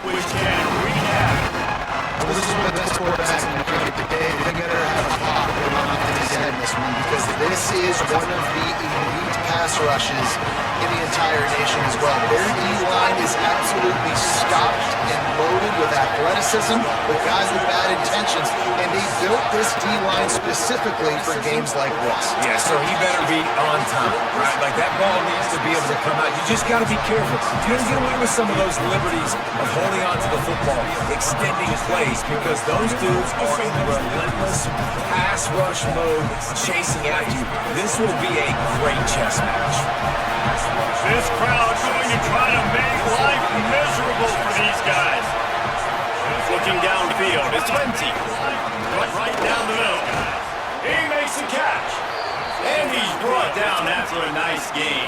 which can wreak havoc. Well, this is one of the best quarterbacks in the cricket today. They better have a clock going on in his head in this one, because this is one of the elite pass rushes in the entire nation as well. Their D-line is absolutely stocked and loaded with athleticism, with guys with bad intentions, and they built this D-line specifically for games like this. Yeah, so he better be on time, right? Like, that ball needs to be able to come out. You just got to be careful. You don't get away with some of those liberties of holding on to the football, extending plays, because those dudes are in relentless pass rush mode, chasing at you. This will be a great chess match. This crowd going to try to make life miserable for these guys. Looking downfield, it's 20. Right down the middle. He makes the catch. And he's brought down after a nice gain.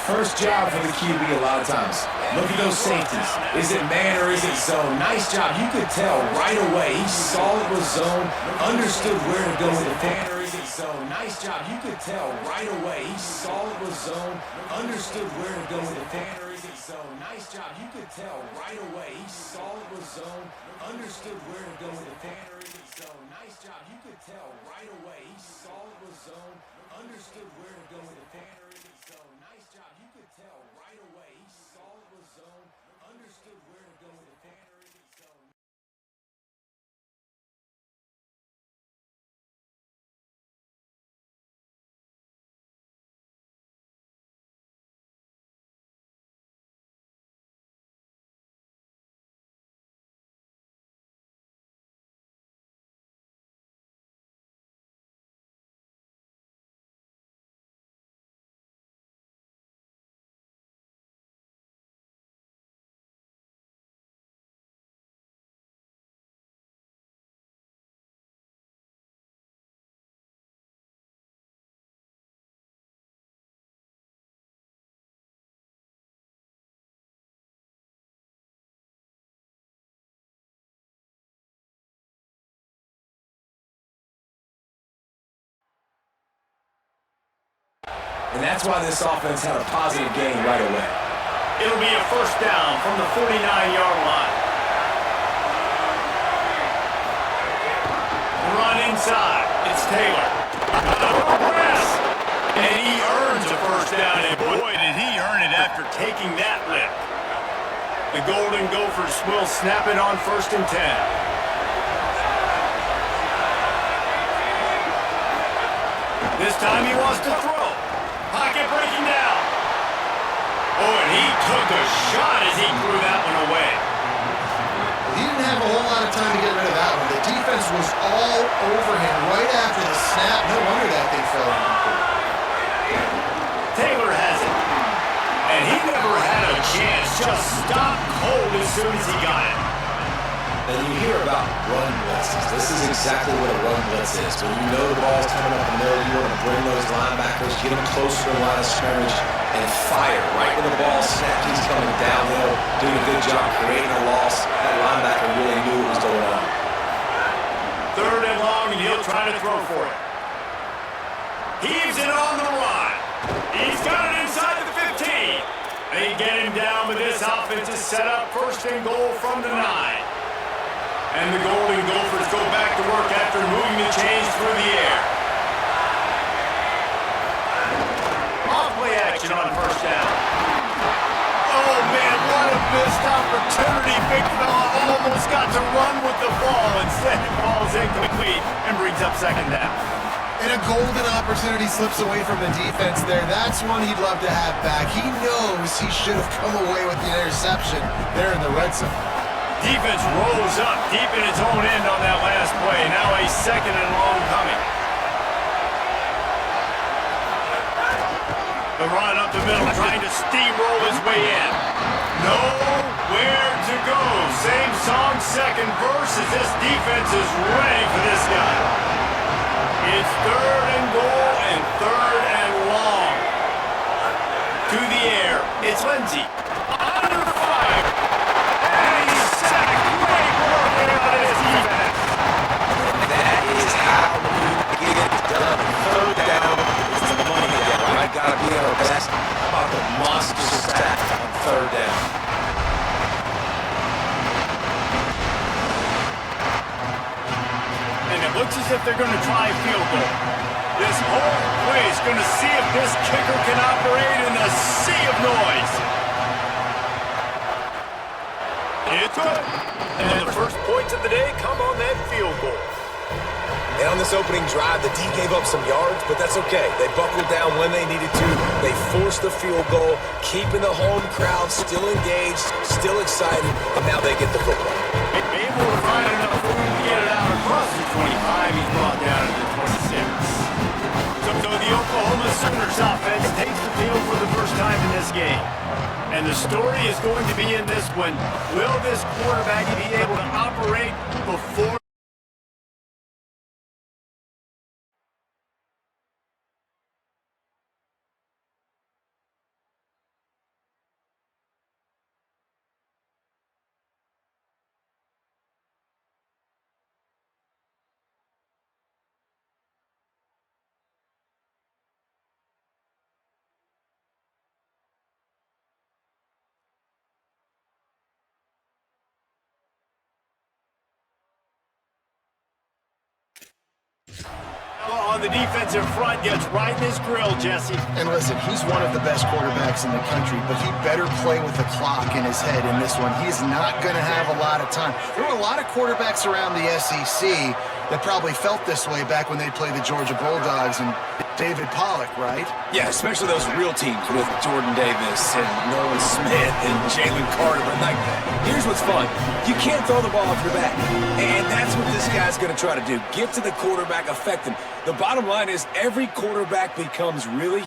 First job for the QB a lot of times. Look at those safeties. Is it man or is it zone? Nice job. You could tell right away. He saw it was zone, understood where to go with the man or is it zone. Nice job. You could tell right away. He saw it was zone, understood where to go with the man or is it zone. Nice job. You could tell right away. He saw it was zone, understood where to go with the man or is it zone. Nice job. You could tell right away. He saw it was zone, understood where to go with the man or is it zone. Nice job. You could tell right away. He saw it was zone, understood where to go with the fan or is it zone. And that's why this offense had a positive gain right away. It'll be a first down from the 49-yard line. Run inside. It's Taylor. Press. And he earns a first down. And boy, did he earn it after taking that lick. The Golden Gophers will snap it on 1st and 10. This time he wants to throw. Pocket breaking down. Oh, and he took a shot as he threw that one away. He didn't have a whole lot of time to get rid of that one. The defense was all over him right after the snap. No wonder that thing fell in. Taylor has it. And he never had a chance. Just stopped cold as soon as he got it. And you hear about run blitzes. This is exactly what a run blitz is. When you know the ball's coming up the middle, you want to bring those linebackers, get them closer to the line of scrimmage, and fire. Right when the ball snapped, he's coming downhill, doing a good job creating a loss. That linebacker really knew what was going on. 3rd and long, and he'll try to throw for it. Heaves it on the run. He's got it inside the 15. They get him down, but this offense is set up 1st and goal from the 9. And the Golden Gophers go back to work after moving the chains through the air. Off-play action on 1st down. Oh, man, what a missed opportunity. Big fella almost got to run with the ball. Instead, it falls incomplete and brings up 2nd down. And a golden opportunity slips away from the defense there. That's one he'd love to have back. He knows he should have come away with the interception there in the red zone. Defense rolls up deep in its own end on that last play. Now a 2nd and long coming. The run up the middle, trying to steamroll his way in. Nowhere to go. Same song, 2nd verse, as this defense is ready for this guy. It's 3rd and goal and 3rd and long. To the air, it's Lindsey. Under fire. And he's sacked. Great work there by his defense. That is how you get it done. 3rd down is the money down. I gotta be our best. How about the monster sack on 3rd down? Looks as if they're going to try a field goal. This whole place going to see if this kicker can operate in a sea of noise. It's good. And the first points of the day come on that field goal. And on this opening drive, the D gave up some yards, but that's okay. They buckled down when they needed to. They forced the field goal, keeping the home crowd still engaged, still excited, and now they get the football. Able to find enough room to get it out across the 25. He's brought down to the 26. So the Oklahoma Sooners offense takes the field for the first time in this game. And the story is going to be in this one. Will this quarterback be able to operate before on the defensive front gets right in his grill, Jesse. And listen, he's one of the best quarterbacks in the country, but he better play with the clock in his head in this one. He's not going to have a lot of time. There were a lot of quarterbacks around the SEC that probably felt this way back when they played the Georgia Bulldogs and David Pollock, right? Yeah, especially those real teams with Jordan Davis and Nolan Smith and Jalen Carter. But like, here's what's fun. You can't throw the ball off your back. And that's what this guy's going to try to do. Get to the quarterback, affect him. The bottom line is every quarterback becomes really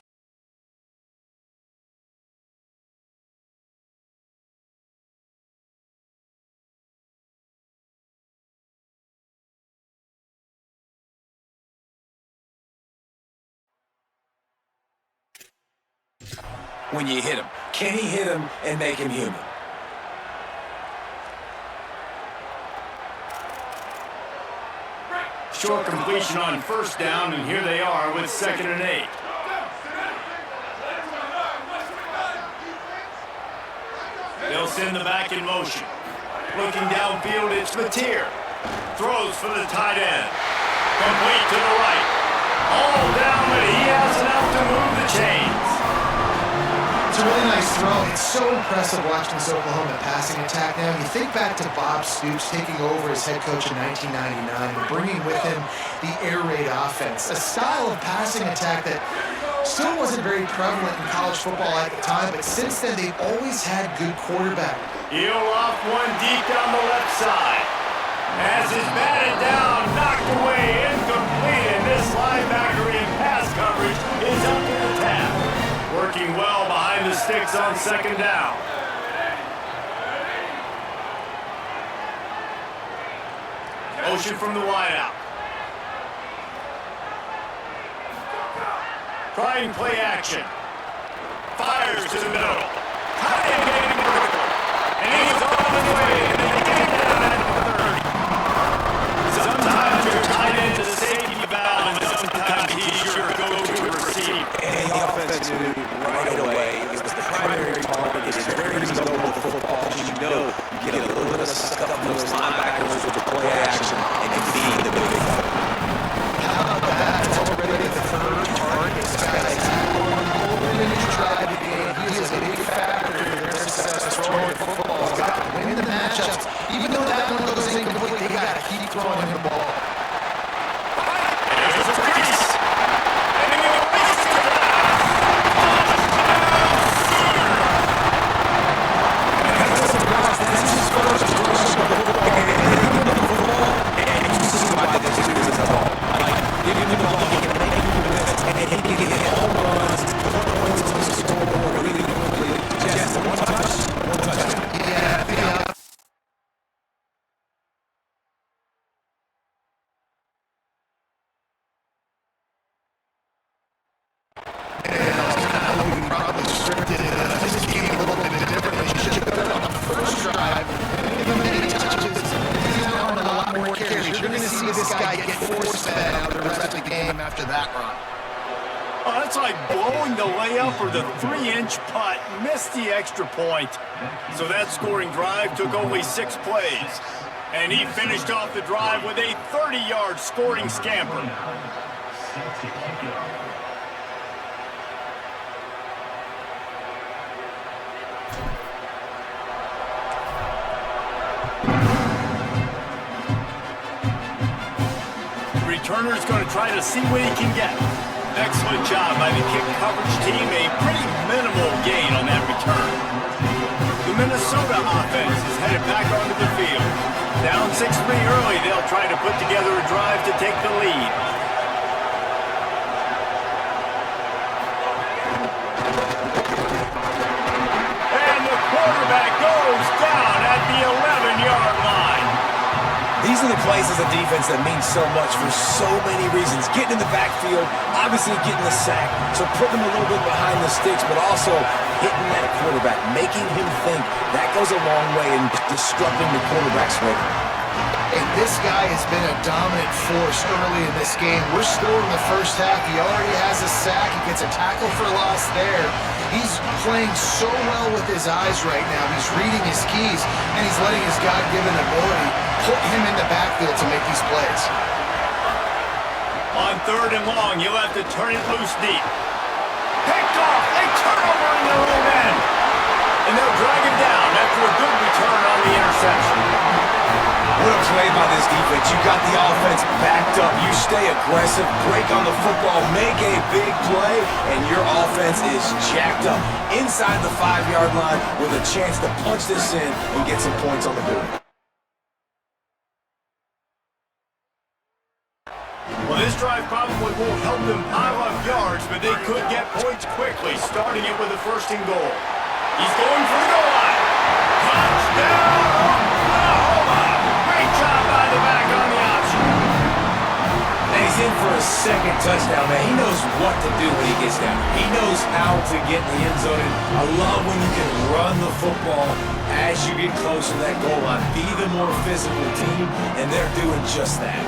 when you hit him. Can he hit him and make him human? Short completion on first down, and here they are with 2nd and 8. They'll send the back in motion. Looking downfield, it's Mateer. Throws for the tight end. Complete to the right. All down, but he has enough to move the chains. It's a really nice throw. It's so impressive watching this Oklahoma passing attack now. You think back to Bob Stoops taking over as head coach in 1999 and bringing with him the air raid offense, a style of passing attack that still wasn't very prevalent in college football at the time, but since then they've always had good quarterback. He'll off one deep down the left side. As is batted down, knocked away, incomplete, and this linebacker in pass coverage is up to the task. Working well behind the sticks on 2nd down. Motion from the wideout. Trying play action. Fires to the middle. Tight end getting vertical. And he's on his way. And they get down at the 30. Sometimes you're tight end to the safety valve, and sometimes he's your go-to receiver. And the offense knew right away. It was the primary target. It's very easy to go with the football. You know, you get a little bit of stuff from those linebackers with the play action and you feed the big guy. How about that? It's already the 3rd target. This guy's tried the game. He is a big factor in their success throwing football. He's got to win the matchups. Even though that one goes incomplete, they got to keep throwing him the ball. There's a crease. And he releases it. That's his first rush of the football. And you see why this dude is a ball. Like, give him the ball, he can make movements, and he can get home runs, points on the scoreboard really quickly. Just one touch, one touchdown. Yeah. Probably scripted this game a little bit differently. You should have done it on the first drive. Many touches. He's now on a lot more carries. You're going to see this guy get force-fed out the rest of the game after that run. Oh, that's like blowing the layup or the 3-inch putt. Missed the extra point. So that scoring drive took only 6 plays. And he finished off the drive with a 30-yard scoring scamper. Returner's going to try to see what he can get. Excellent job by the kick coverage team. A pretty minimal gain on that return. The Minnesota offense is headed back onto the field. Down 6-3 early, they'll try to put together a drive to take the lead. And the quarterback goes down at the 11-yard line. These are the plays as a defense that mean so much for so many reasons. Getting in the backfield, obviously getting the sack, so putting him a little bit behind the sticks, but also hitting that quarterback, making him think. That goes a long way in disrupting the quarterback's rhythm. And this guy has been a dominant force early in this game. We're still in the first half. He already has a sack. He gets a tackle for loss there. He's playing so well with his eyes right now. He's reading his keys, and he's letting his God-given ability put him in the backfield to make these plays. On 3rd and long, you'll have to turn it loose deep. Picked off. A turnover in their own end. And they'll drag him down after a good return on the interception. What a play by this defense. You got the offense backed up. You stay aggressive, break on the football, make a big play, and your offense is jacked up inside the 5-yard line with a chance to punch this in and get some points on the board. Well, this drive probably won't help them pile up yards, but they could get points quickly, starting it with a 1st and goal. He's going for the goal line. Touchdown, Oklahoma! Great job by the back on the option. And he's in for a 2nd touchdown, man. He knows what to do when he gets down. He knows how to get in the end zone. And I love when you can run the football as you get closer to that goal line. Be the more physical team, and they're doing just that.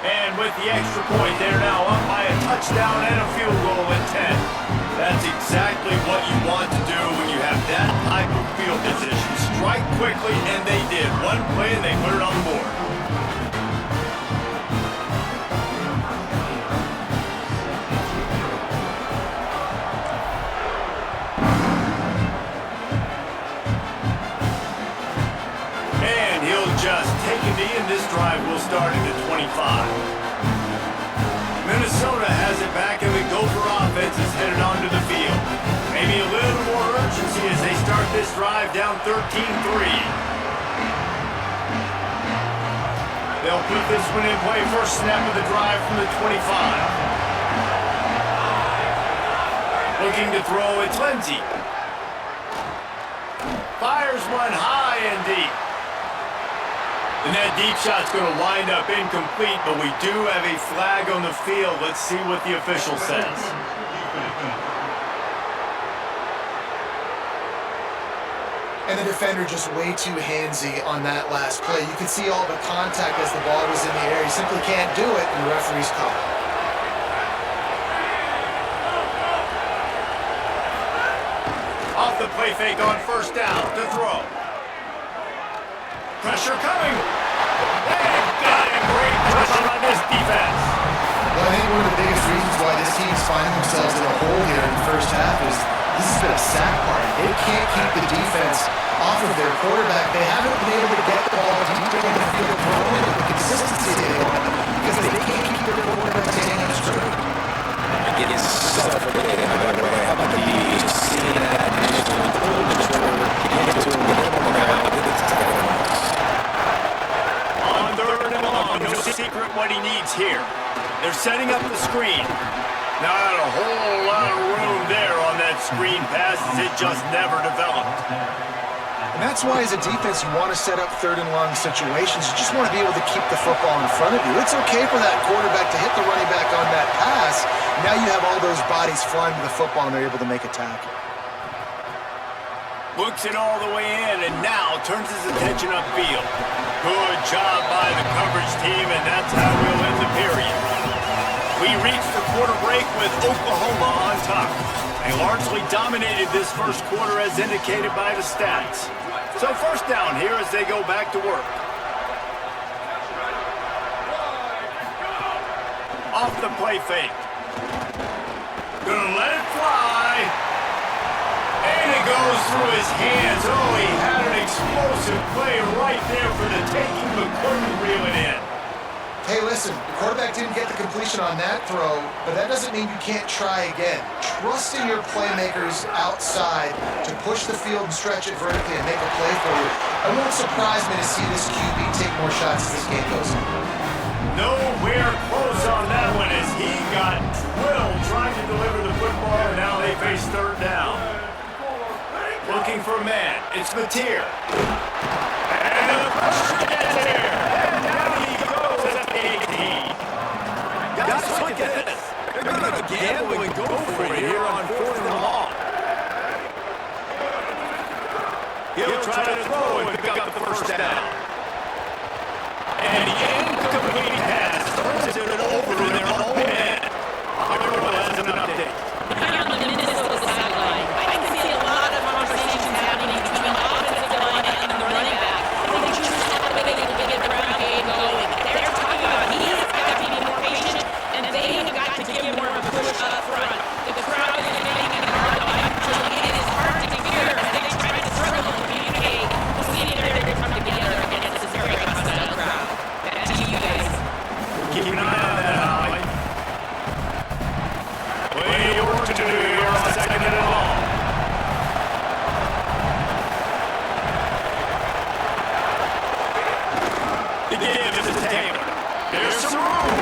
And with the extra point, they're now up by a touchdown and a field goal at 10. That's exactly what you want to do when you have that type of field position. Strike quickly, and they did. One play, and they put it on the board. And he'll just take a knee, and this drive will start at the 25. Minnesota has it back, and the Gopher offense is headed onto the field. Maybe a little more urgency as they start this drive down 13-3. They'll put this one in play. First snap of the drive from the 25. Looking to throw, it's Lindsey. Fires one high and deep. And that deep shot's going to wind up incomplete, but we do have a flag on the field. Let's see what the official says. And the defender just way too handsy on that last play. You can see all the contact as the ball was in the air. He simply can't do it, and the referee's called. Off the play fake on 1st down to throw. Pressure coming. They've got a great pressure on this defense. Well, I think one of the biggest reasons why this team's finding themselves in a hole here in the first half is this has been a sack party. They can't keep the defense off of their quarterback. They haven't been able to get the ball deep in the field with the consistency they want because they can't keep their quarterback's hands straight. It is suffocating, by the way. How about you seeing that? Just full control, get to him, get him on the ground, get the tackle. On 3rd and long, no secret what he needs here. They're setting up the screen. Not a whole lot of room there on that screen pass as it just never developed. And that's why as a defense you want to set up 3rd and long situations. You just want to be able to keep the football in front of you. It's okay for that quarterback to hit the running back on that pass. Now you have all those bodies flying to the football and they're able to make a tackle. Looks it all the way in and now turns his attention upfield. Good job by the coverage team, and that's how we'll end the period. We reached the quarter break with Oklahoma on top. They largely dominated this first quarter as indicated by the stats. So first down here as they go back to work. Off the play fake. Gonna let it fly. And it goes through his hands. Oh, he had an explosive play right there for the taking, but couldn't reel it in. Hey, listen, the quarterback didn't get the completion on that throw, but that doesn't mean you can't try again. Trust in your playmakers outside to push the field and stretch it vertically and make a play for you. It won't surprise me to see this QB take more shots as this game goes on. Nowhere close on that one as he got drilled trying to deliver the football, and now they face third down. Looking for a man. It's Mateer. And the pressure gets there. And down he goes at the 18. Guys, look at this. They're going to gamble and go for it here on 4th and long. He'll try to throw and pick up the first down. And the incomplete pass turns it over to their own end. Harbaugh has an update. On the Minnesota sideline, I can see a lot of conversations happening between the offensive line and the running back. They just have to get the ground game going. They're talking about he's got to be more patient, and they have got to give more of a push up front. The crowd is making it hard. Actually, it is hard to hear. They try to struggle to communicate. We'll see if they're going to come together against this very hostile crowd. Back to you guys. Keep an eye on that, Holly. Plenty of work to do here on 2nd and long. The give is to Taylor. There's some room.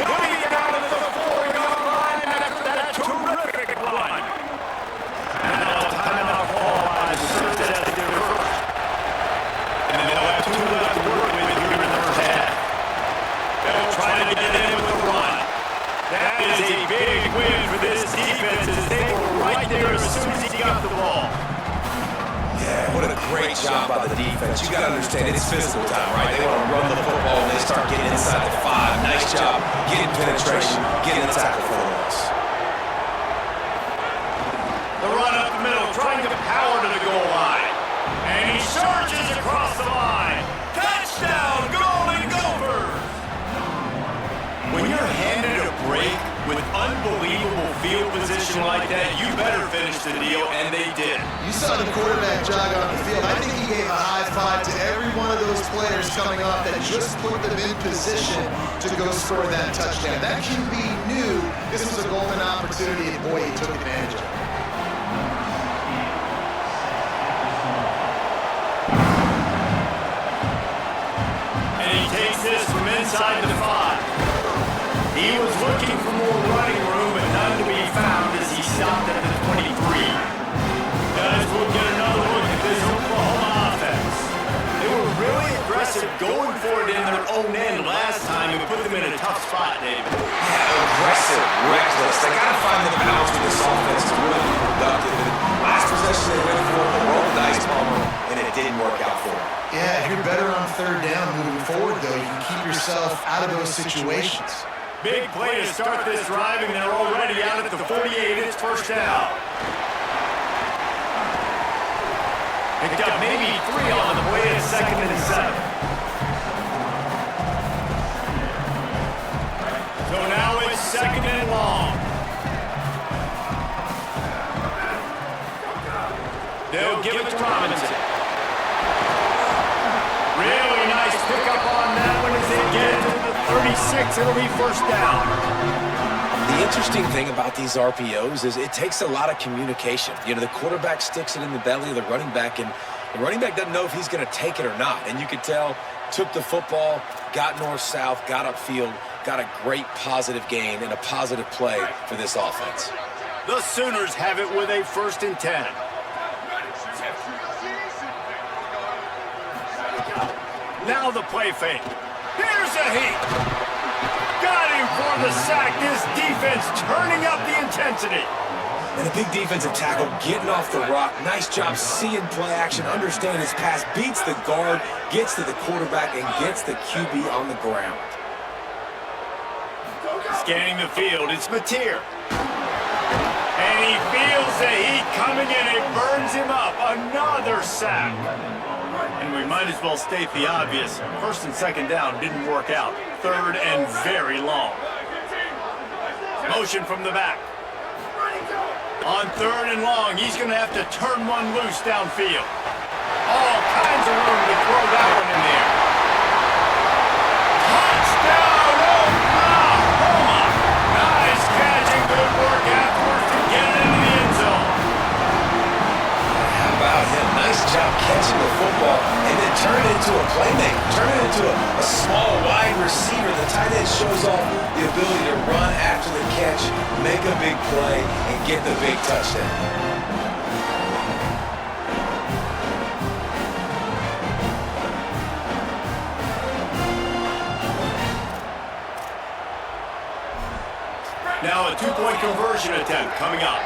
Putting it out of the 4-yard line after that terrific run. Now a timeout call on serves as their first. And they'll have 2 left to work with here in the first half. They'll try to get in with the run. That is a big win for this defense as they were right there as soon as he got the ball. Yeah, what a great job by the defense. You got to understand, it's physical time, right? They want to run the football and they start getting inside the 5. Nice job getting penetration, getting the tackle for the loss. The run up the middle, trying to power to the goal line. And he surges across the line. Touchdown, Golden Gophers! When you're handed a break with unbelievable field position like that, you better finish the deal, and they did. You saw the quarterback jog on the field. I think he gave a high five to every one of those players coming off that just put them in position to go score that touchdown. That QB knew this was a golden opportunity, and boy, he took advantage of it. And he takes this from inside the 5. He was looking for more running room, but none to be found as he stopped at the 23. Guys, we'll get another look at this Oklahoma offense. They were really aggressive going for it in their own end last time and put them in a tough spot, David. Yeah, aggressive, reckless. They got to find the balance with this offense to really be productive. And last possession they went for it, they rolled the dice bomber, and it didn't work out for them. Yeah, if you're better on 3rd down moving forward, though, you can keep yourself out of those situations. Big play to start this drive, and they're already out at the 48. It's first down. Picked up maybe 3 on the way at 2nd and 7. So now it's 2nd and long. They'll give it to Robinson. Really nice pickup on that one as they get to the 36. It'll be first down. The interesting thing about these RPOs is it takes a lot of communication. You know, the quarterback sticks it in the belly of the running back, and the running back doesn't know if he's going to take it or not. And you could tell, took the football, got north-south, got upfield, got a great positive gain and a positive play for this offense. The Sooners have it with a 1st and 10. Now the play fake. Here's a heat. Got him for the sack. This defense turning up the intensity. And a big defensive tackle getting off the rock. Nice job seeing play action, understanding his pass, beats the guard, gets to the quarterback, and gets the QB on the ground. Scanning the field, it's Mateer. And he feels the heat coming in, it burns him up. Another sack. And we might as well state the obvious. First and second down didn't work out. Third and very long. Motion from the back. On third and long, he's going to have to turn one loose downfield. All kinds of room to throw that one in there. Touchdown, Oklahoma! Nice catch and good work afterwards to get it into the end zone. How about him? Nice job catching the football and then turn it into a playmaker. Turn it into a small wide receiver. The tight end shows off the ability to run after the catch, make a big play, and get the big touchdown. Now a two-point conversion attempt coming up.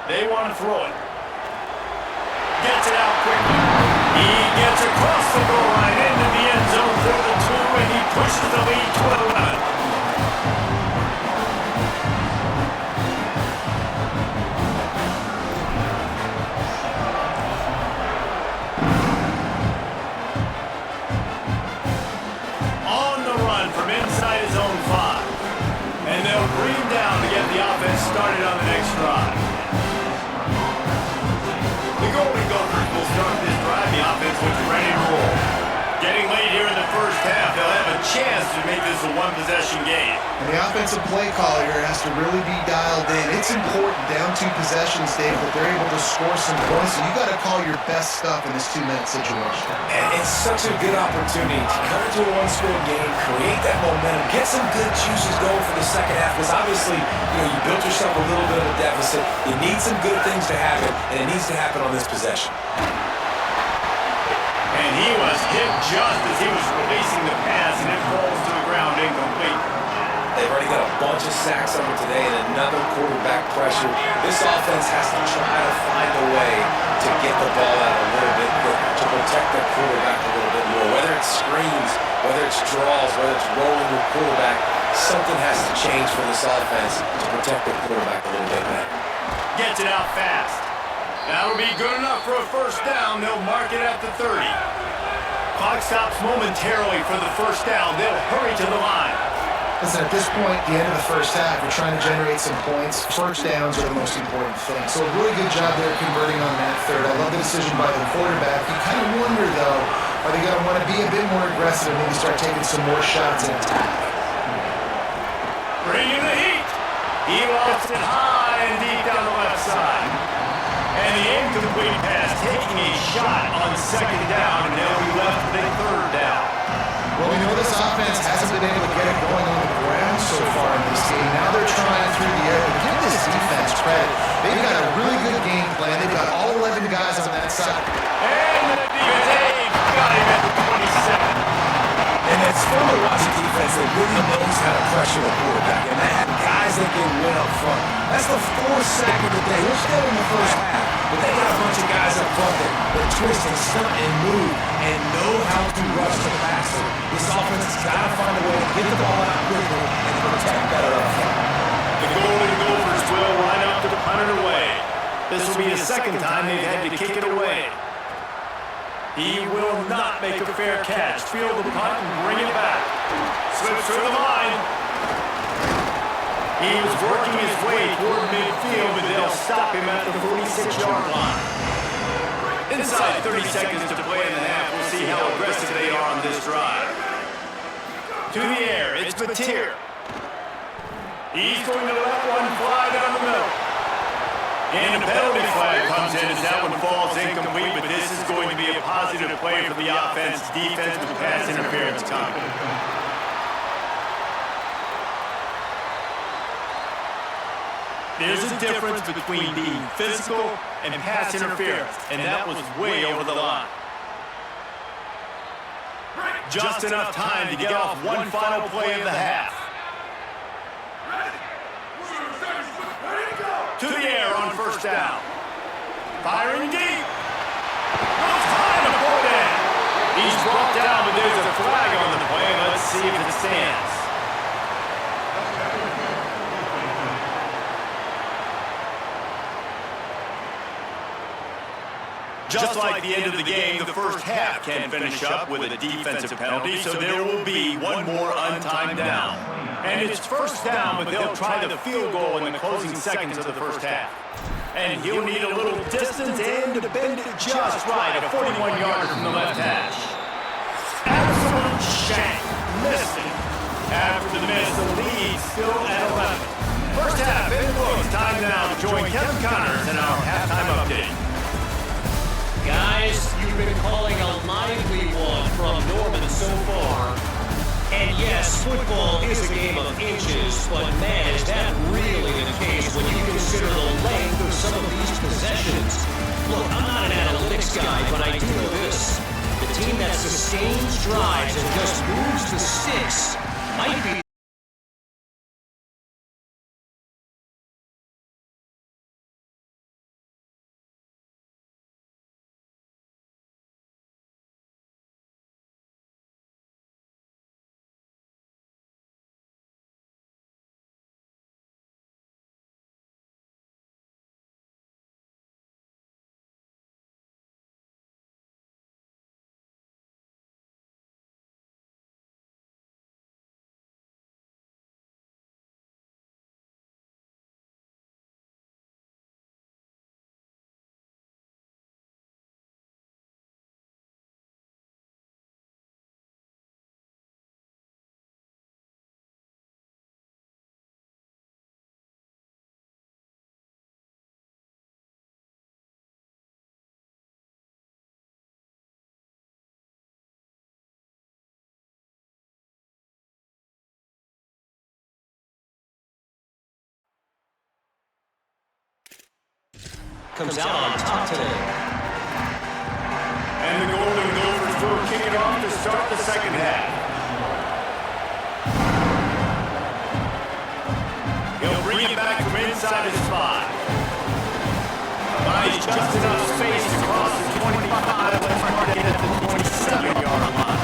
They want to throw it. Gets it out quickly. He gets across the goal line into the end zone for the 2, and he pushes the lead to 11. Started on the next drive. The Golden Gophers will start this drive. The offense was ready to roll. Getting late here in the first half, they'll have a chance to make this a one-possession game. And the offensive play caller here has to really be dialed in. It's important, down 2 possessions, Dave, that they're able to score some points. So you got to call your best stuff in this 2-minute situation. And it's such a good opportunity to come into a one-score game, create that momentum, get some good juices going for the second half. Because obviously, you built yourself a little bit of a deficit. You need some good things to happen, and it needs to happen on this possession. And he was hit just as he was releasing the pass, and it falls to the ground incomplete. They've already got a bunch of sacks on it today and another quarterback pressure. This offense has to try to find a way to get the ball out a little bit quicker, to protect the quarterback a little bit more. Whether it's screens, whether it's draws, whether it's rolling the quarterback, something has to change for this offense to protect the quarterback a little bit better. Gets it out fast. That'll be good enough for a first down. They'll mark it at the 30. Clock stops momentarily for the first down. They'll hurry to the line. Listen, at this point, the end of the first half, we're trying to generate some points. First downs are the most important thing. So a really good job there converting on that third. I love the decision by the quarterback. You kind of wonder, though, are they going to want to be a bit more aggressive and maybe start taking some more shots in attack? Bringing the heat. He lost it high and deep down the left side. And the incomplete pass taking a shot on second down, and they'll be left with a third down. Well, we know this offense hasn't been able to get it going on the ground so far in this game. Now they're trying through the air. But give this defense credit. They've got a really good game plan. They've got all 11 guys on that side. And the defense got him at the 27. And it's fun to watch a defense that really knows how to pressure a quarterback. And they have guys that can win up front. That's the 4th sack of the day. They're still in the first half, but they got a bunch of guys up front that twist and stunt and move and know how to rush the passer. This offense has got to find a way to get the ball out quickly and protect better up front. The Golden Gophers will line up to punt it away. This will be the second time they've had to kick it away. He will not make a fair catch. Field the punt and bring it back. Slips through the line. He was working his way toward midfield, but they'll stop him at the 46-yard line. Inside 30 seconds to play in the half. We'll see how aggressive they are on this drive. To the air, it's Mateer. He's going to let one fly down the middle. And a penalty flag comes in as that one falls incomplete, but this is going to be a positive play for the offense. Defense with pass interference coming. There's a difference between being physical and pass interference, and that was way over the line. Just enough time to get off one final play of the half. To the air on first down. Firing deep. No time to pull it in. He stands. Just like the end of the game, the first half can finish up with a defensive penalty, so there will be one more untimed down. And it's first down, but they'll try the field goal in the closing seconds of the first half. And he'll need a little distance and to bend it just right, a 41-yarder from the left hash. Absolute shank. Missed it. After the miss, the lead still at 11. First half in the books. Time now to join Kevin Connors in our halftime update. Guys, you've been calling a lively one from Norman so far. And yes, football is a game of inches, but man, is that really the case when you consider the length of some of these possessions. Look, I'm not an analytics guy, but I do know this. The team that sustains drives and just moves the sticks might be comes out on top today. And the Golden Gophers will kick it off to start the second half. He'll bring it back from inside his spot. Buys just enough space to cross the 25. Let's mark it at the 27-yard line.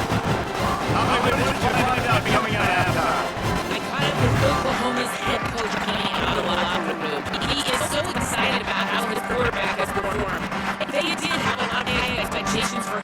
What did you find out coming out of halftime? I caught up with Oklahoma's head coach coming out of the locker room. He is so excited about how his quarterback has performed. They did have a lot of high expectations for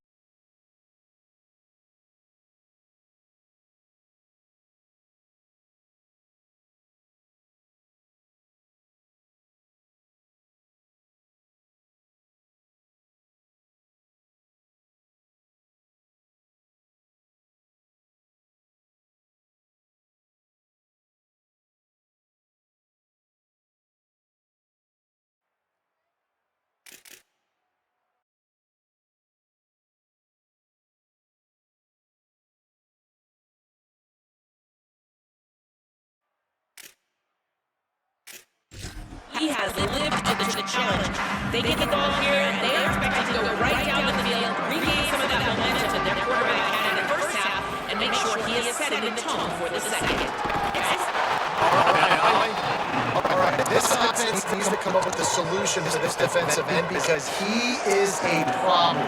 he has lived up to the challenge. They get the ball here, and they are expected to go right down the field, regain some of that momentum that their quarterback had in the first half, and make sure he is setting the tone for the second. Yes? All right, this offense needs to come up with a solution to this defensive end because he is a problem.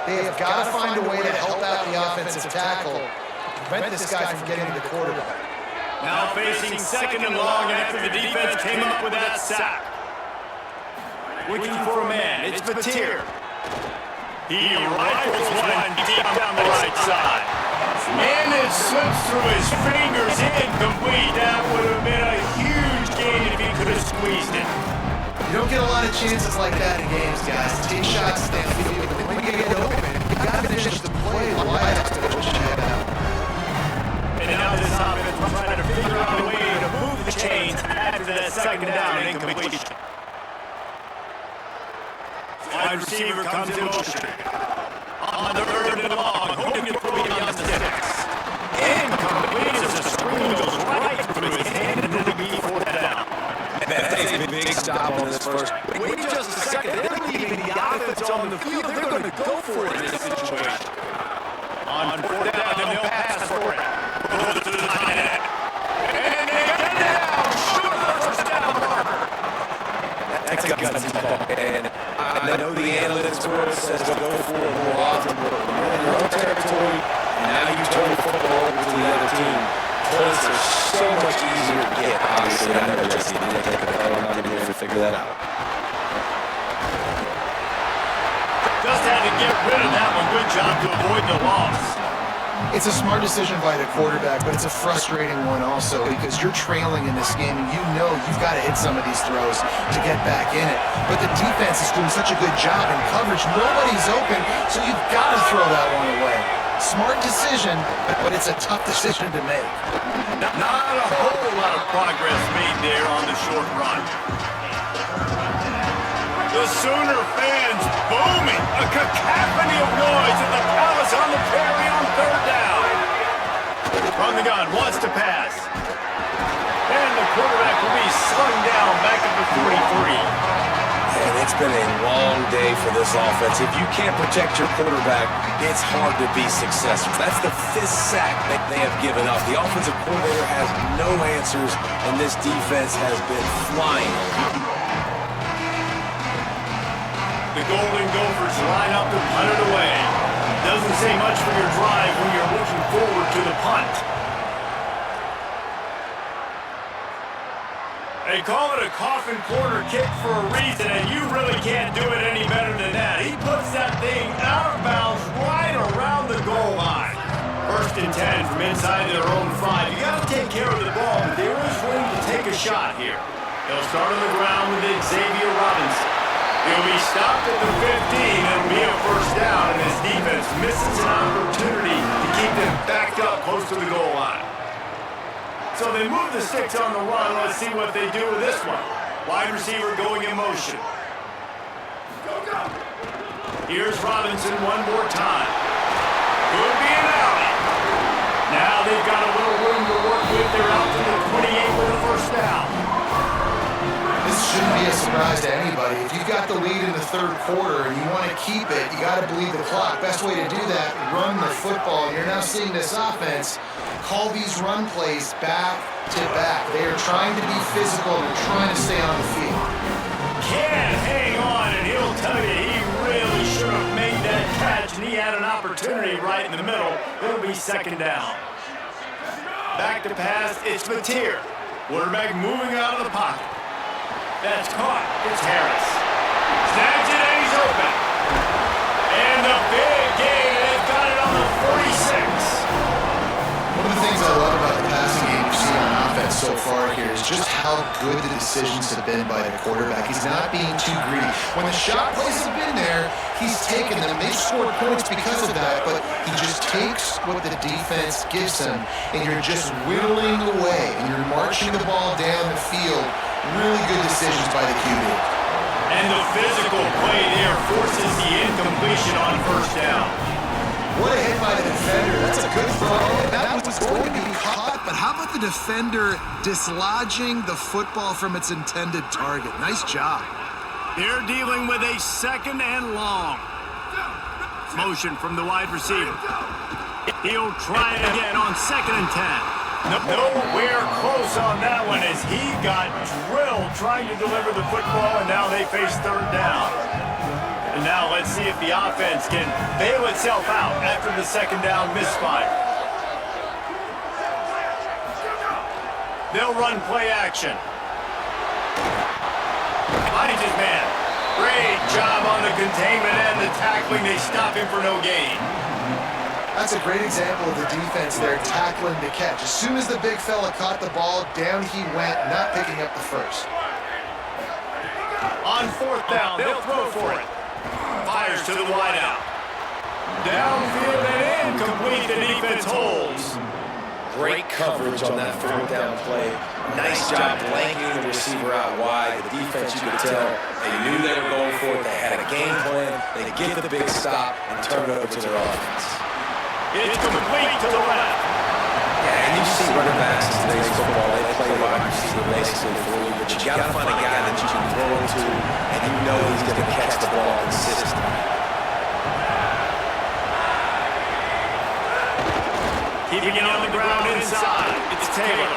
They have got to find a way to help out the offensive tackle, prevent this guy from getting to the quarterback. Now facing second and long after the defense came up with that sack. Looking for a man, it's Batir. He rifles one deep down the right side. And it slips through his fingers, incomplete. That would have been a huge gain if he could have squeezed it. You don't get a lot of chances like that in games, guys. Take shots downfield, but when you get open, you got to finish the play. The line's going to shut out. And now this offense will try to figure out a way to move the chains after that second down incompletion. Wide receiver comes in motion. On the third and long, Hogan through beyond the sticks. Incomplete as the screen goes right through his hand and it'll be fourth down. That takes a big stop on this first. Wait just a second. They're leaving the offense on the field. They're going to go for it in this situation. so much easier to get. Obviously, I know Jesse didn't take a hell of a lot of years to figure that out. Just had to get rid of that one. Good job to avoid the loss. It's a smart decision by the quarterback, but it's a frustrating one also because you're trailing in this game and you know you've got to hit some of these throws to get back in it. But the defense is doing such a good job in coverage. Nobody's open, so you've got to throw that one away. Smart decision, but it's a tough decision to make. Not a whole lot of progress made there on the short run. The Sooner fans booming, a cacophony of noise at the Palace on the Prairie on third down. From the gun, wants to pass. And the quarterback will be slung down back at the 43. And it's been a long day for this offense. If you can't protect your quarterback, it's hard to be successful. That's the 5th sack that they have given up. The offensive coordinator has no answers, and this defense has been flying. The Golden Gophers line up to punt it away. Doesn't say much for your drive when you're looking forward to the punt. They call it a coffin corner kick for a reason, and you really can't do it any better than that. He puts that thing out of bounds right around the goal line. 1st and 10 from inside their own 5. You got to take care of the ball, but there is room to take a shot here. They'll start on the ground with Xavier Robinson. He'll be stopped at the 15. It'll be a first down, and his defense misses an opportunity to keep them backed up close to the goal line. So they move the sticks on the run. Let's see what they do with this one. Wide receiver going in motion. Here's Robinson one more time. Could be an alley. Now they've got a little room to work with. They're out to the 28 with a first down. This shouldn't be a surprise to anybody. If you've got the lead in the 3rd quarter and you want to keep it, you got to bleed the clock. Best way to do that, run the football. You're now seeing this offense call these run plays back to back. They are trying to be physical and they're trying to stay on the field. Can't hang on, and he'll tell you he really should have made that catch, and he had an opportunity right in the middle. It'll be 2nd down. Back to pass, it's Mateer. Quarterback moving out of the pocket. That's caught. It's Harris. Snags it and he's open. And the big gain. They've got it on the 46. One of the things I love about the passing game you've seen on offense so far here is just how good the decisions have been by the quarterback. He's not being too greedy. When the shot plays have been there, he's taken them. They've scored points because of that, but he just takes what the defense gives him, and you're just whittling away, and you're marching the ball down the field. Really good decisions by the QB. And the physical play there forces the incompletion on first down. What a hit by the defender. That's a good throw. That was going to be caught, but how about the defender dislodging the football from its intended target? Nice job. They're dealing with a 2nd and long. Motion from the wide receiver. He'll try it again on 2nd and 10. Nowhere close on that one as he got drilled trying to deliver the football, and now they face 3rd down. And now let's see if the offense can bail itself out after the 2nd down misfire. They'll run play action. Finds his man. Great job on the containment and the tackling. They stop him for no gain. That's a great example of the defense there tackling the catch. As soon as the big fella caught the ball, down he went, not picking up the first. On 4th down, they'll throw for it. Fires to the wideout. Downfield and incomplete. The defense holds. Great coverage on that 4th down play. Nice job blanking the receiver out wide. The defense, you could tell, they knew they were going for it. They had a game plan. They get the big stop and turn it over to their offense. It's complete to the left. Yeah, and you see running backs in today's football, they play wide receiver basically for you, but you got to find a guy that you can throw it to, and you know he's going to catch the ball consistently. Keeping it on the ground inside. It's Taylor.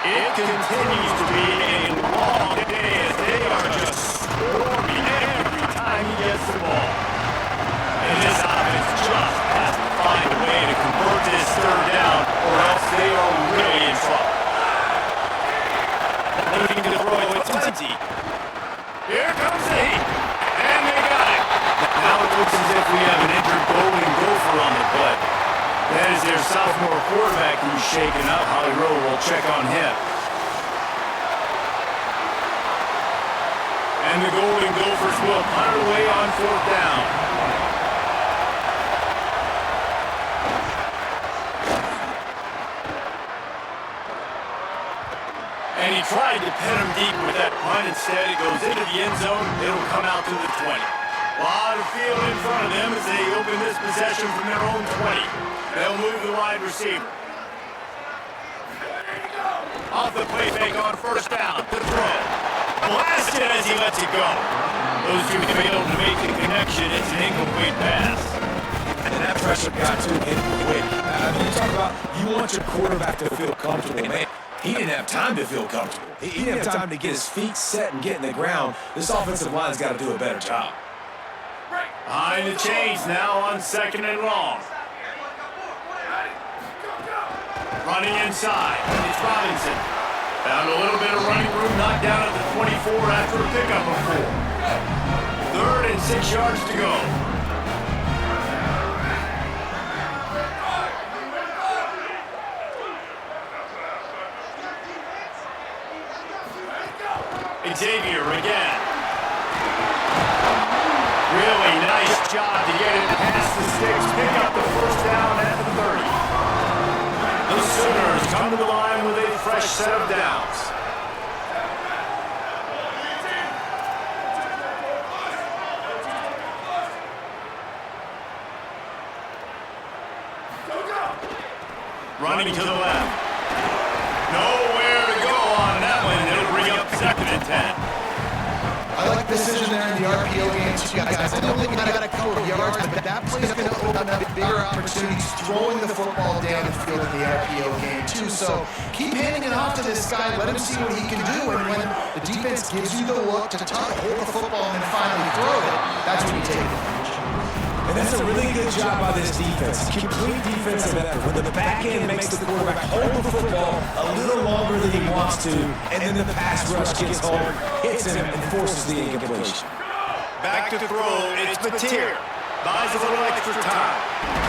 It continues to be a long day as they are just swarming every time he gets the ball. And this offense just has to find a way to convert this 3rd down, or else they are really in trouble. is their sophomore quarterback who's shaken up. Holly Rowe will check on him. And the Golden Gophers will punt it away on 4th down. And he tried to pin him deep with that punt. Instead, it goes into the end zone. It'll come out to the 20. A lot of field in front of them as they open this possession from their own 20. They'll move the wide receiver. Off the play fake on 1st down. The throw. Blasted as he lets it go. Those two failed to make the connection. It's an incomplete pass. And that pressure got to him quick. You talk about you want your quarterback to feel comfortable, man. He didn't have time to feel comfortable. He didn't have time to get his feet set and get in the ground. This offensive line's got to do a better job. Behind the chains now on 2nd and long. Running inside. It's Robinson. Found a little bit of running room, knocked down at the 24 after a pickup of 4. 3rd and 6 yards to go. Xavier again. Really nice job to get it past the sticks. Pick up the 1st down at the 30. The Sooners come to the line with a fresh set of downs. Running to the left. Nowhere to go on that one. It'll bring up 2nd and 10. I like the decision there in the RPO game too, guys. I know they got a couple of yards, but that play is going to open up bigger opportunities throwing the football down the field in the RPO game too. So keep handing it off to this guy. Let him see what he can do. And when the defense gives you the look to hold the football and then finally throw it, that's when you take it. And that's a really good job by this defense. Complete defensive effort. When the back end makes the quarterback hold the football a little longer than he wants to, and then the pass rush gets home, hits him, and forces the incompletion. Back to throw, it's Mateer. Buys a little extra time.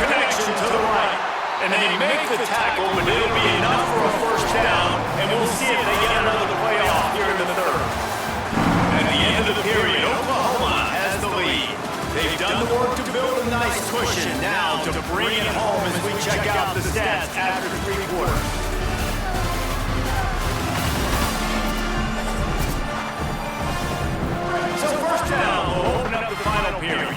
Connection to the right. And they make the tackle, but it'll be enough for a 1st down, and we'll see if they get another playoff here in the 3rd. At the end of the period, Oklahoma has the lead. They've done the work to build a nice cushion now to bring it home as we check out the stats after 3 quarters. So 1st down will open up the final period.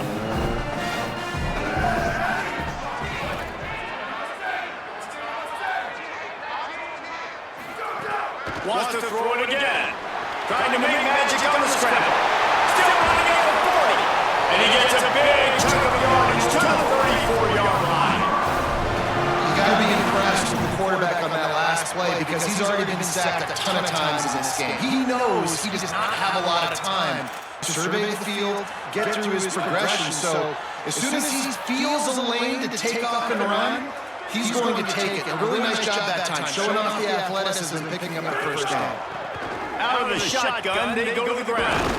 Wants to throw it again. Trying to make magic on the scramble. Still running at the 40. And he gets a big chunk of yardage to the 34-yard line. You got to be impressed with the quarterback on that last play because he's already been sacked a ton of times in this game. He knows he does not have a lot of time to survey the field, get through his progression. So as soon as he feels a lane to take off and run, he's going to take it. A really nice job that time, showing off the athleticism and picking up the 1st down. Out of the shotgun, they go to the ground.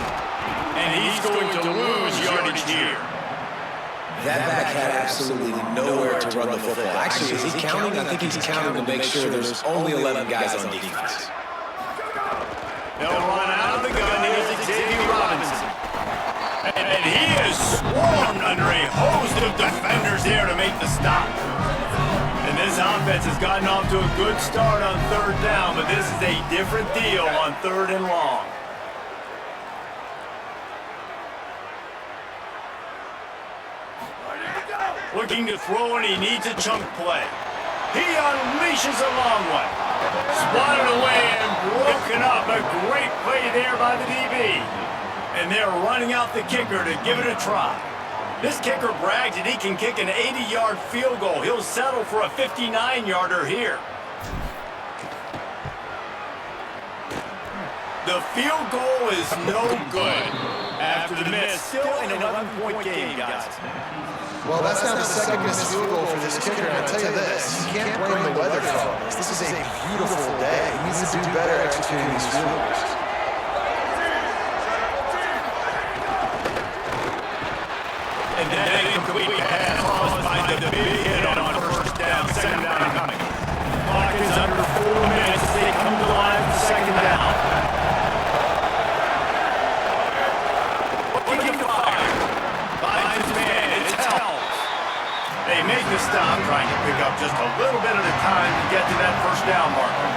And he's going to lose yardage here. That back had absolutely nowhere to run the football. Actually, is he counting? I think he's counting to make sure there's only 11 guys on defense. They'll run out of the gun. Here's Xavier Robinson. And he is swarmed under a host of defenders there to make the stop. And this offense has gotten off to a good start on 3rd down, but this is a different deal on 3rd and long. Looking to throw, and he needs a chunk play. He unleashes a long one. Swatted away and broken up. A great play there by the DB. And they're running out the kicker to give it a try. This kicker brags that he can kick an 80-yard field goal. He'll settle for a 59-yarder here. The field goal is no good. After the miss, still an 11-point game, guys. Well, that's now the 2nd missed field goal for this kicker, and I'll tell you this, you can't blame the weather for all this. This is a beautiful day. He needs to do better executing these field goals. And then a complete pass caused by the big hit on 1st down. 2nd pick up just a little bit at a time to get to that first down marker.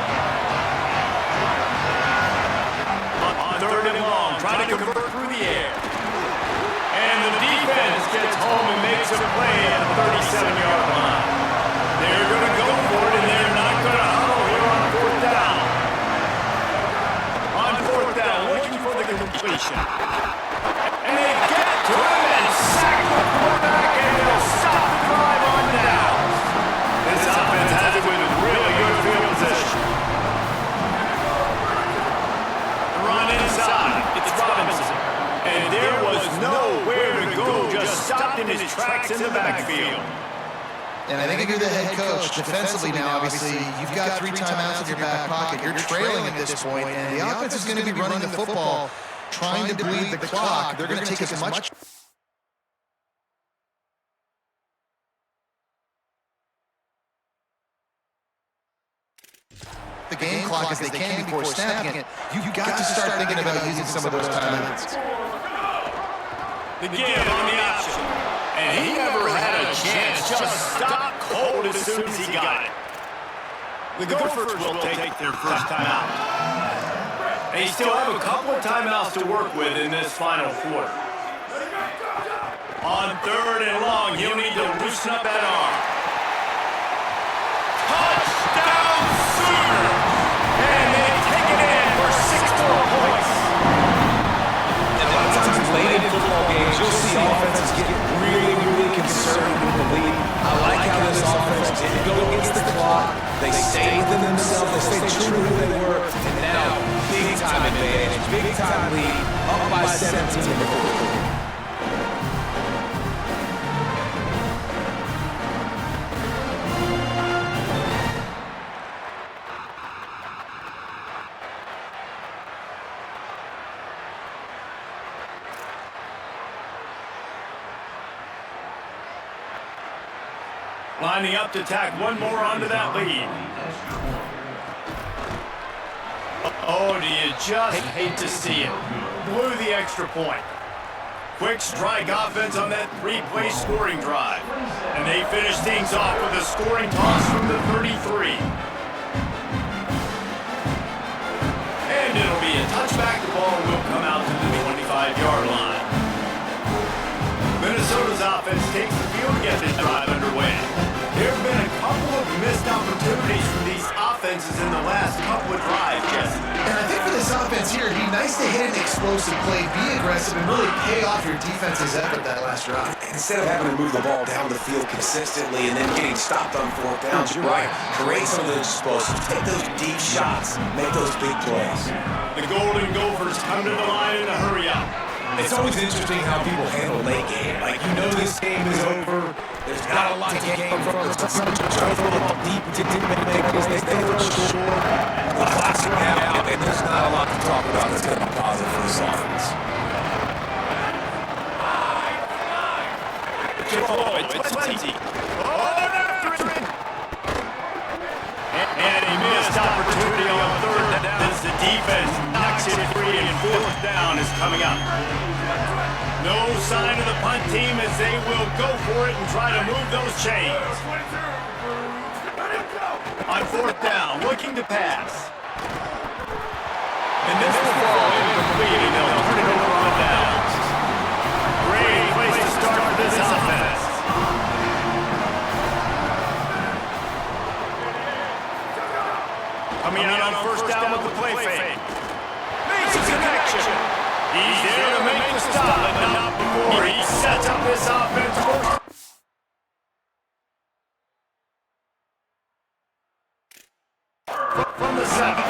On third and long, trying to convert through the air. And the defense gets home and makes a play at the 37-yard line. They're going to go for it, and they're not going to huddle here on fourth down. On fourth down, looking for the completion. And they get to him and sack the quarterback, and they'll stop the drive on down. This offense has it with really good field position. The run inside. It's Robinson. And there was nowhere to go, just stopped in his tracks in the backfield. And I think if you're the head coach, defensively now, obviously, you've got 3 timeouts in your back pocket. You're trailing at this point, and the offense is going to be running the football, trying to bleed the clock. They're going to take as much... the game clock as they can before snapping it. You've got to start thinking about using some of those timeouts. The give on the option. And he never had a chance. Just stopped cold as soon as he got it. The Gophers will take their first timeout. They still have a couple of timeouts to work with in this final quarter. On third and long, he'll need to loosen up that arm. Touchdown Sooner! And they take it in for 6 more points. And a lot of times late in football games, you'll see offenses get really conservative with the lead. I like how this offense didn't go against the clock. They stayed within themselves. They stayed true to who they were. And now, big-time advantage, big-time lead, up by 17 in the fourth quarter. Lining up to tack one more onto that lead. Oh, do you just hate to see it? Blew the extra point. Quick strike offense on that 3-play scoring drive. And they finish things off with a scoring toss from the 33. And it'll be a touchback. The ball will come out to the 25-yard line. Minnesota's offense takes the field to get this drive underway. There have been a couple of missed opportunities from these offenses in the last couple of drives, Jesse. And I think for this offense here, it'd be nice to hit an explosive play, be aggressive, and really pay off your defense's effort that last drive. Instead of having to move the ball down the field consistently and then getting stopped on fourth downs, you're right. Create some of those explosives. Take those deep shots. Make those big plays. The Golden Gophers come to the line in a hurry up. It's always interesting how people handle late game. Like, you know this game is over. There's not a lot to gain from it. Try to throw the ball deep to make this. They throw it short. The classic now, and there's not a lot to talk about that's going to be positive for this offense. It's plenty. And a missed opportunity on third down as the defense knocks it free and fourth down is coming up. No sign of the punt team as they will go for it and try to move those chains. On fourth down, looking to pass. And this will fall incomplete and they'll turn it over on downs. Great place to start for this offense. Coming out on first down with the play fake. Makes a connection. He's there to make the stop, but not before he sets up this offense for from the 7.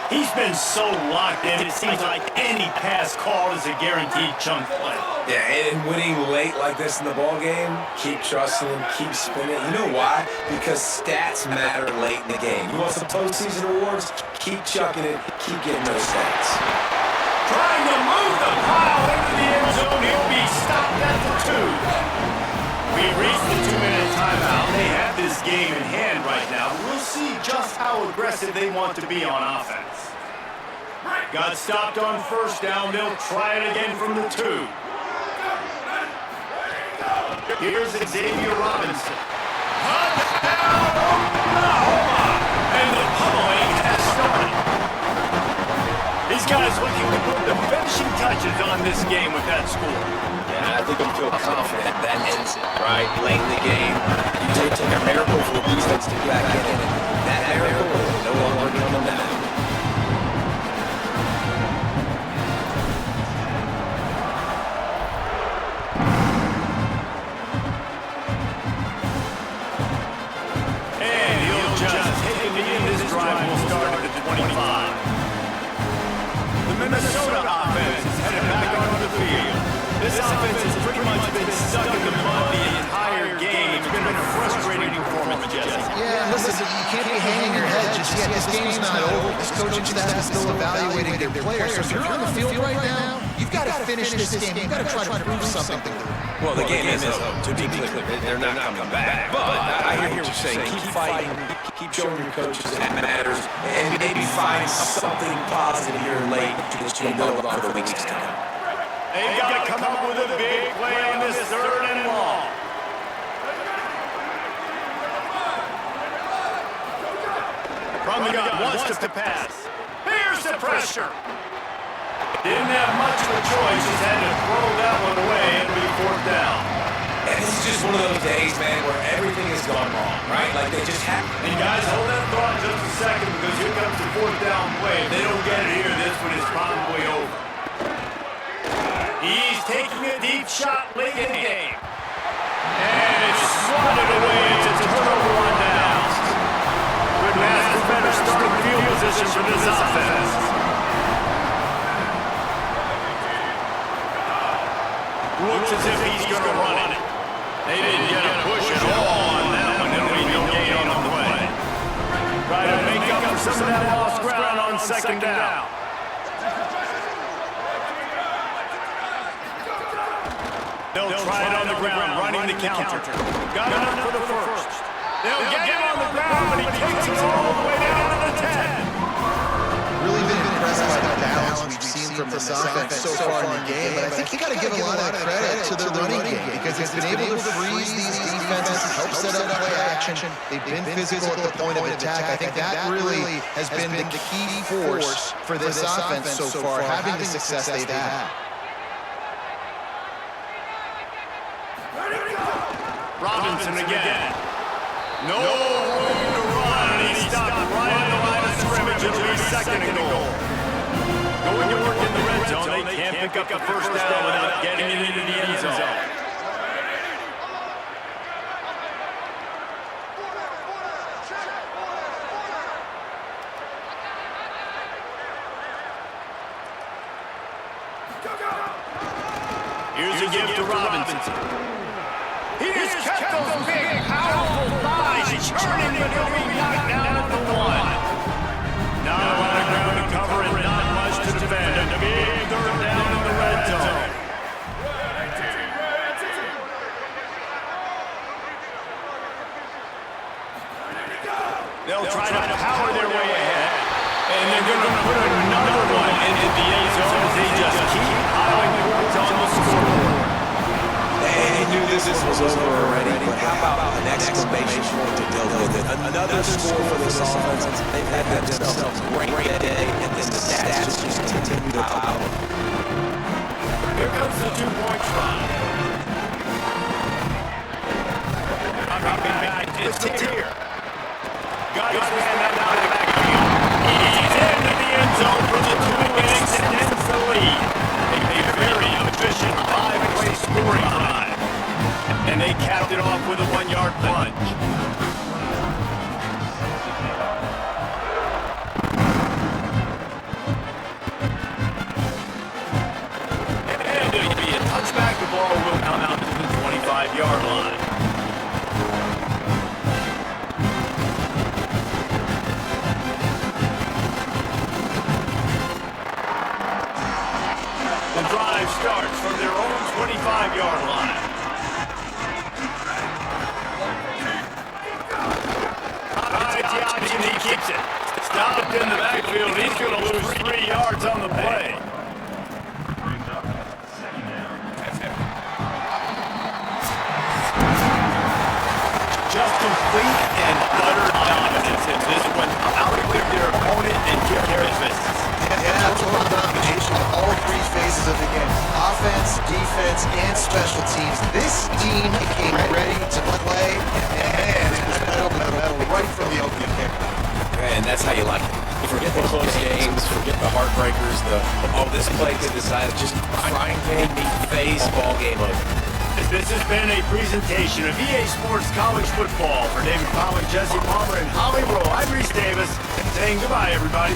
He's been so locked in, it seems like any pass called is a guaranteed chunk play. Yeah, and winning late like this in the ball game, keep trusting him, keep spinning. You know why? Because stats matter late in the game. You want some postseason awards? Keep chucking it, keep getting those stats. Trying to move the pile into the end zone, he'll be stopped at the 2. We reached the 2-minute timeout. They have this game in hand right now. We'll see just how aggressive they want to be on offense. Got stopped on first down. They'll try it again from the 2. Here's Xavier Robinson. looking to put the finishing touches on this game with that score. Yeah, I think I'm feel confident that ends it, right? Late in the game, you take a miracle for the defense to get back in it. That miracle is no longer going to come down. And he'll just take it in. This drive will start at the 25. The Minnesota offense is headed back onto the field. This offense has pretty much been stuck in the mud the entire game. It's been a frustrating performance, Jesse. Yeah, listen, you can't be hanging your head just yet. This game's not over. This coaching staff is still evaluating their players. So if you're on the field right now, you've got to finish this game. You've got to try to prove something to them. Well, the game is over. To be clear, they're not coming back. But I hear what you're saying. Keep fighting. Keep showing your coaches that matters. And maybe find something positive here late that you can build on for the weeks to come. They've got to come up with a big play on this 3rd and long. From the gun, wants to pass. Here's the pressure. Didn't have much of a choice, just had to throw that one away and be 4th down. And this is just one of those days, man, where everything has gone wrong, right? Like they just happen. And guys, hold that thought just a second because here comes the 4th down play. If they don't get it here, this one is probably over. He's taking a deep shot late in the game. And it's swatted away. It's a turnover on downs. Good pass for better starting field position for this offense. Looks as if he's going to run it. They didn't get a push at all on that one. There'll be no gain on the play. Try to make up for some of that lost ground on 2nd down. They'll try it on the ground, running the counter. Got enough for the first. They'll get him on the ground, but he takes it all the way down to the 10. Really been impressed by the balance we've seen from this offense so far in the game. But I think you got to give a lot of credit to the running game because it's been able to freeze these defenses, help set up play action. They've been physical at the point of attack. I think that really has been the key force for this offense so far, having the success they've had. Robinson again. No room to run, and he stopped right on the line of scrimmage. It'll be 2nd and goal. Going to work in the red zone. They can't pick up the first down without getting it into the end zone. Here's a gift to Robinson. He just kept those big, powerful thighs churning, but he'll be knocked down at the 1. Now a lot of ground to cover and not much to defend. A big 3rd down in the red zone. They'll try to power their way ahead. And they're going to put another one into the end zone as they just keep piling points on the scoreboard. They knew this was over already, but how about an exclamation point to deal with it? Another score for this offense. They've had themselves a great day, and then the stats just continue to pile up. Here comes the 2-point try. It's here. Got his man out of the backfield. He's into the end zone for the 2 and extends the lead. A very efficient 5-play scoring drive. And they capped it off with a 1-yard plunge. And it'll be a touchback. The ball will come out to the 25-yard line. The drive starts from their own 25-yard line. He keeps it. Stopped in the backfield. He's going to lose 3 yards on the play. Just complete and utter dominance in this one. Outclassed their opponent and kept their business. Yeah, total domination. phases of the game. Offense, defense, and special teams. This team came ready to play, and it was pedal to the metal right from the opening kick. And that's how you like it. Forget the close games, forget the heartbreakers, this play could decide, just frying pan, meat face, ball game over. This has been a presentation of EA Sports College Football. For David Powell, Jesse Palmer, and Holly Rowe, I'm Reese Davis, saying goodbye, everybody.